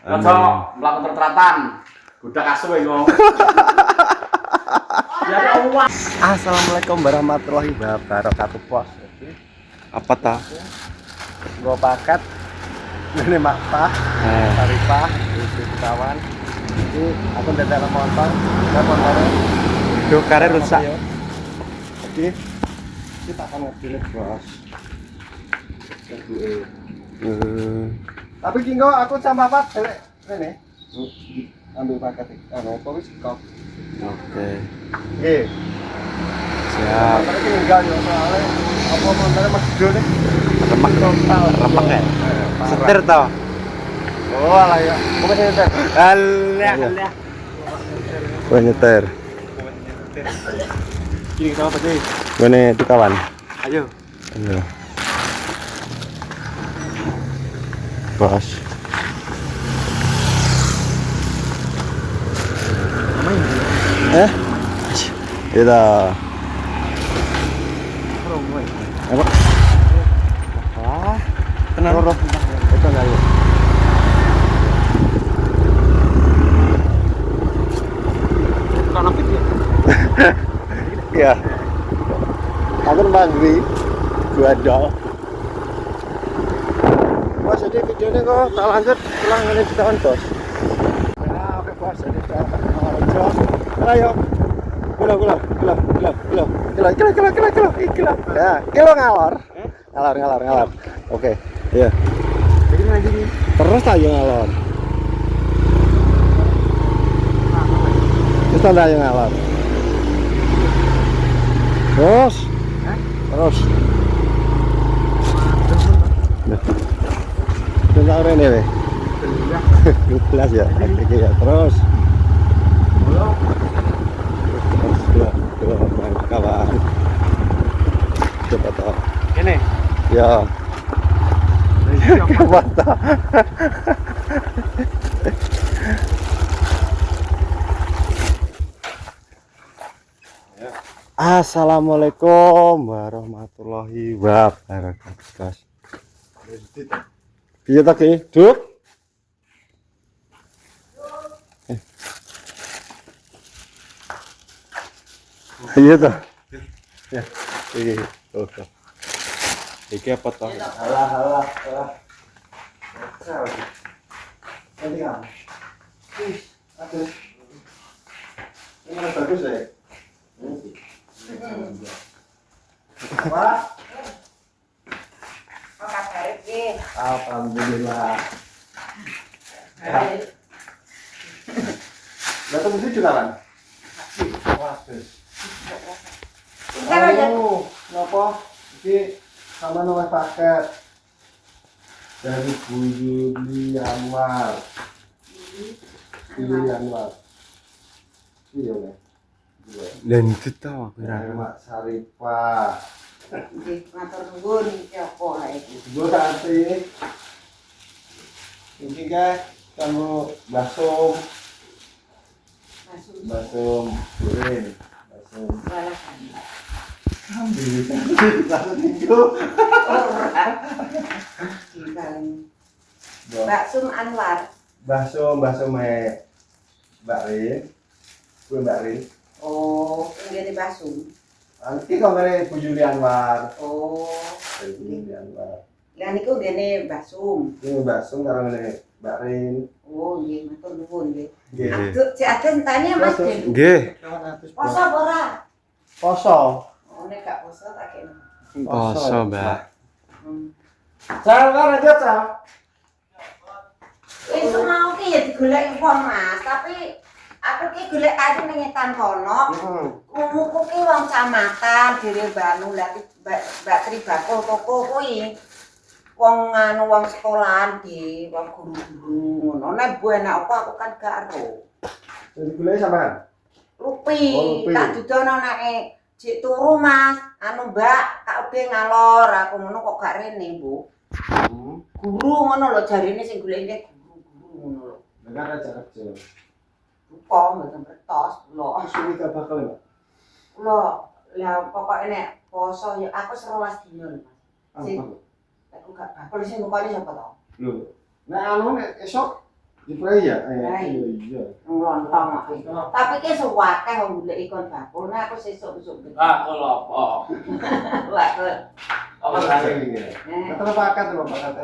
Aja mlaku terteratan. Budak asu engko. Ya Allah. Assalamualaikum warahmatullahi wabarakatuh, Bos. Apa ta? Gua paket ini Makpah, Tarifah, itu kawan. Ini aku dadak motor, motornya. Duh, karet rusak. Jadi kita akan ngerti Bos. Tapi kinggo aku sama Pak ini. Ambil paket kok wis kok. Oke. Nggih. Siap. Tapi enggak yo soalnya apa motornya masih gede nih. Remek ya? Setir toh. Oh alah ya. Kok nyetir? Alah. Gua nyetir. Kini kita apa sih? Gua itu kawan. Ayo. Ayo. Bos. Itu. Apa? Wah, Tenang. roh. Itu enggak ya. Kan apa dia? Ya. Aku mangri. Gua dol. Bos, jadi videonya kok tak lanjut pulang ini di tahun, Bos. Nah, oke, Bos. Jadi kita ayo. Kilo. Ya, kilo ngalor. Ngalor. Oke. Iya. Begini lagi nih. Terus aja ngalor. Terus tanda yang ngalor. Terus. Terus. Tengah orang ini, weh. 12 ya. Oke ya. Terus. Kawan. Coba toh. Ini. Ya. Mata. Assalamualaikum warahmatullahi wabarakatuh, Bos. Iya tak Duk? Iya toh. Ya. Iki. Oh. Iki apa toh? Alah. Nanti kan. Aduh. Ini bagus ya. Apa? Alhamdulillah. Datang sini juga kan? Waduh. Oh, ngapa? Iki sama nomor paket dari Bu Yuli Anwar. Iya, Mas. Dan itu tahu aku Dari Mak Sarifah. Nggih, matur nuwun iki apa lha iki. Gue kasih. Ini guys, kamu basum kurin, basum. Balasan. Alhamdulillah. Langsung tinggu. Mbak Sum Anwar. Basum Mbak Rin. Gue Mbak Rin. Oh, ngene Mbak Sum. Nanti kamare Bu Yuli Anwar. Oh, Dari Bu Yuli Anwar. lah niku ngene Mbak Sum. Ini basum karo ngene Mbak Rin. Oh, nggih, matur nuwun nggih. Nggih. Aduh, cek aden tanya Mas Den. Nggih. Poso apa ora? Poso. Oh, nek gak poso tak kene. Poso, Mbak. Cara aja, Ca. Wis mau ki ya digoleki wong Mas, tapi aku ki golek aja ning etan kono. Kumuku ki wong camatan dhewe Banu lah Mbak Tri Bakul toko kuwi. Wong anu wong sekolahan di wong guru-guru ngono. Nek bu enak apa aku kan gak ero. Jadi gulai sampean. Rupi, Oh, rupi. tak dudono nek jek turu Mas. Anu Mbak, tak udah ngalor aku ngono kok gak rene, Bu. Guru ngono lho jarine sing goleke guru-guru ngono lho. Negara jarak jauh. Rupa mboten kertas lho. Suwi gak bakal ya? Lho, lah pokoke nek poso ya aku 11 dino lho, Mas. Sing Apa? aku gak bakal sing rupane sapa to? Lho. Nek anu nek esok Diprai ya? Iya. Ngelontong aku. Tapi ki suwakeh wong golek ikon bakul. Nah aku sesuk-esuk. Ah, kalau apa? Lah kok. Apa sih? Kata paket lho paket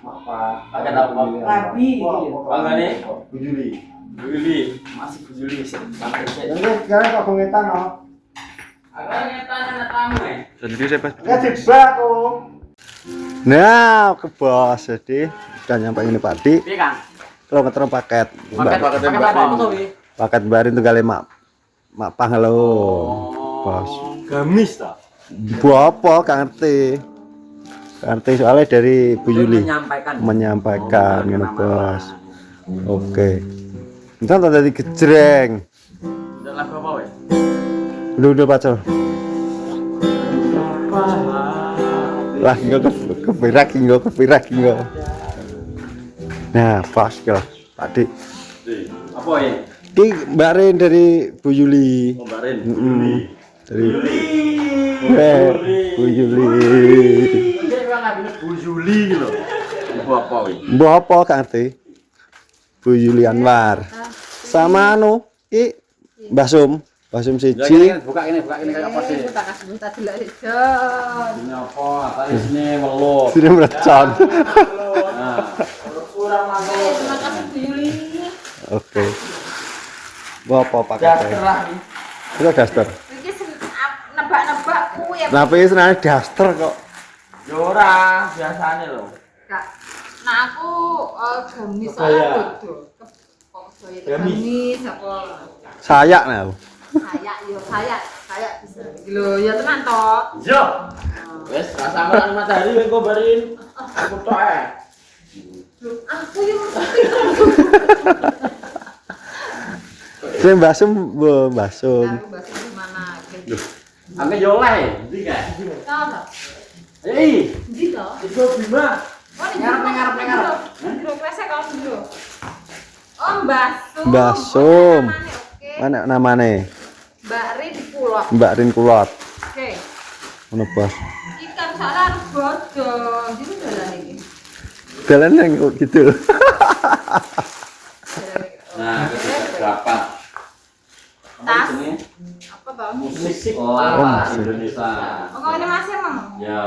apa? Paket apa? Labi. Pangane? Bujuli. Juli, masih Juli sih. Sampai sih. Jadi sekarang kok ngetan no? Agak ngetanya tamu Jadi saya pas. Ya jebak kok. Nah, ke bos jadi udah nyampe ini Pak Di. Piye, Kang? Kilometer paket. Paket apa tuh, Wi? Paket barin tuh kali mak pang halo. Bos. Gamis ta? Apa gak ngerti. Gak ngerti soalnya dari Bu Yuli menyampaikan ngono bos. Oke. Entar tak jadi gejreng. Udah lagu apa, Wi? Udah pacul. Lah enggak kepirak. Nah, pas kira Pak Dik. Apa ya? Ki Mbak Rin dari Bu Yuli. Oh, Mbak Rin. Dari Bu Yuli. Oke, Bang, habis Bu Juli lho. Ibu apa, Wi? Mbok apa gak ngerti? Bu Yuli Anwar. Sama anu, Mbah Sum siji. Buka ini kayak apa sih? Tak kasih minta delok sik. Ini apa? Tadi sini welut. Sini merecon. Nah, kurang masuk. Terima kasih Bu Yuli. Oke. Mbok apa Ya, paketnya? cerah nih. Itu daster. Iki nebak-nebak kuwi ya. Tapi senane daster kok. Ya ora, biasanya lho. Kak. Nah aku gamis Kebaya. bodoh. Kok gamis apa? Sayak nah. Saya bisa. Lho ya tenan toh. Yo. Wes, rasa makan matahari wis kobarin. Aku tok ae. Aku yang Sing Mbah Sum, Mbah Sum. aku bahasa di mana? Ame yo oleh, ndi gak? Tahu. Hei, Di toh. itu Bima. Oh, ini Ngarep. Jero kresek kalau jero. Oh, Mbah Sum. Mbah Sum. Oke. Mana namane? Mbak Rin Kulot. Mbak Rin Kulot. Oke. Ngono bos. Ikan sana harus bodong. Jadi dalan iki. Dalan nang gitu. Nah, kita dapat Tas. Apa toh? musik Oh, lawas musik. Indonesia. Oh, kok ini masih emang? Ya.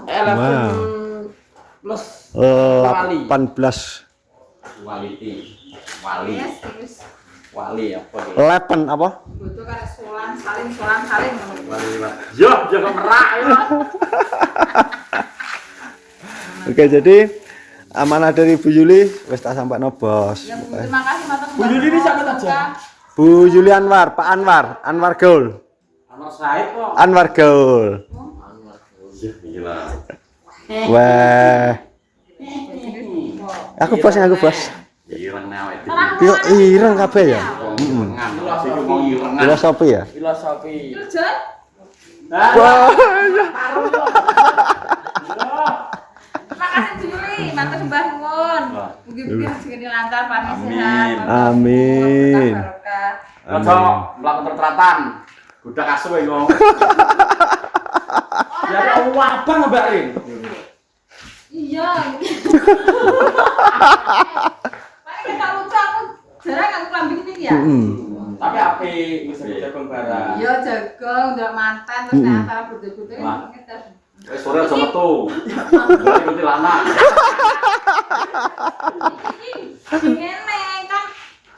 Wow. 11 plus 18 quality. Yes, terus Wali apa gitu? 11 apa? butuh kan solan salin. Wali. Yo, jangan merak ya. Oke, jadi amanah dari Bu Yuli wis tak sampaikan bos. Ya, Bu, terima kasih matur. Bu Yuli ini siapa aja? Bu Yuli Anwar, Pak Anwar Gaul. Anak Said kok. Anwar Gaul. Gila. Wah, aku bos. Ireng nawe. Kok ireng kabeh ya? Filosofi ya? Filosofi. Kerja? Wah, Terima kasih Bu Yuli, matur sembah nuwun. Mugi-mugi rezekine lancar, paling Amin. sehat. Amin. Barokah. Ojo mlaku tertratan. Budak asu e ngomong. Ya abang Mbak Rin. Iya. Paling kita lucu aku jarang aku klambi ini ya. Tapi api bisa jagung barang. Iya jagung, ndak mantan terus nek antara butuh-butuh Wah. ngetes. Wis sore aja metu. Bali ikuti lanang. Ngene kan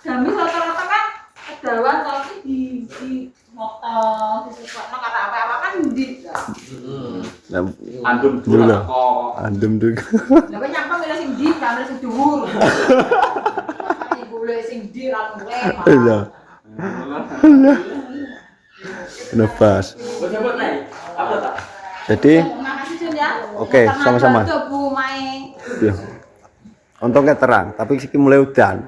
gamis rata-rata kan kedawan tapi di moto disukokno karo apa-apa kan ndi. Andum Dulu. dulu kok. Andem juga. Lah kok nyampe milih sing ndi, kamera sing dhuwur. Ibu le sing ndi ra mulai. Iya. Nafas. Wis nyebut nih. Apa tak? Jadi, Terima kasih Jun ya. Oke, sama-sama. Bantu Bu Mae. ya. Untungnya terang, tapi siki mulai udan.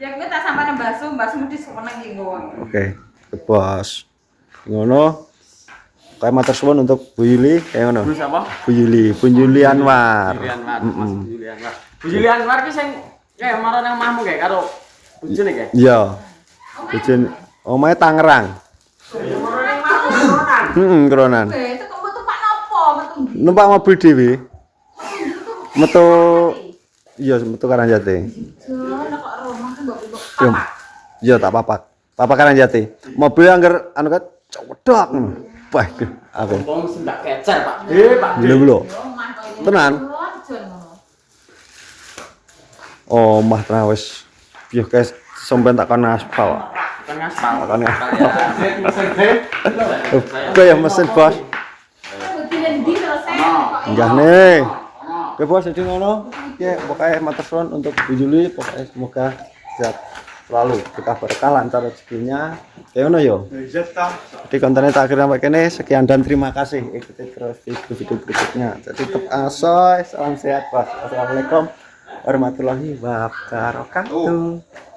Ya kowe tak sampeyan Mbak Sum diseneng iki nggo. Oke, ke bos. Ngono. Kayak matur suwun untuk Bu Yuli, kayak ngono. Bu siapa? Bu Yuli Anwar. Bu Yuli Anwar ki sing kayak marah nang omahmu kayak karo bojone kayak. Iya. Bujun omahe Tangerang. Keronan. Itu kok metu Pak nopo? Metu ndi? Numpak mobil dhewe. Metu Iya, metu Karangjati. Jono kok rumah kan mbok Iya. Iya tak papak. Papak Karangjati. Mobil angger anu kat cedok. Wah, aku. Untung sing gak kecer, Pak. Pak. Lho. Tenan. Oh, mah trawes. Yo guys, sampean tak kon aspal. Tengah aspal. Makanya. Mesin B. Kayak mesin bos. Enggak nih. Oke bos, jadi ngono. Oke, pokoknya matur suwun untuk Bu Juli, pokoknya semoga sehat selalu, kita berkah lancar rezekinya. Kayak ngono yo. Jadi kontennya tak akhir sampai kene. Sekian dan terima kasih. Ikuti terus video berikutnya. Jadi tetap asoy, salam sehat bos. Assalamualaikum warahmatullahi wabarakatuh.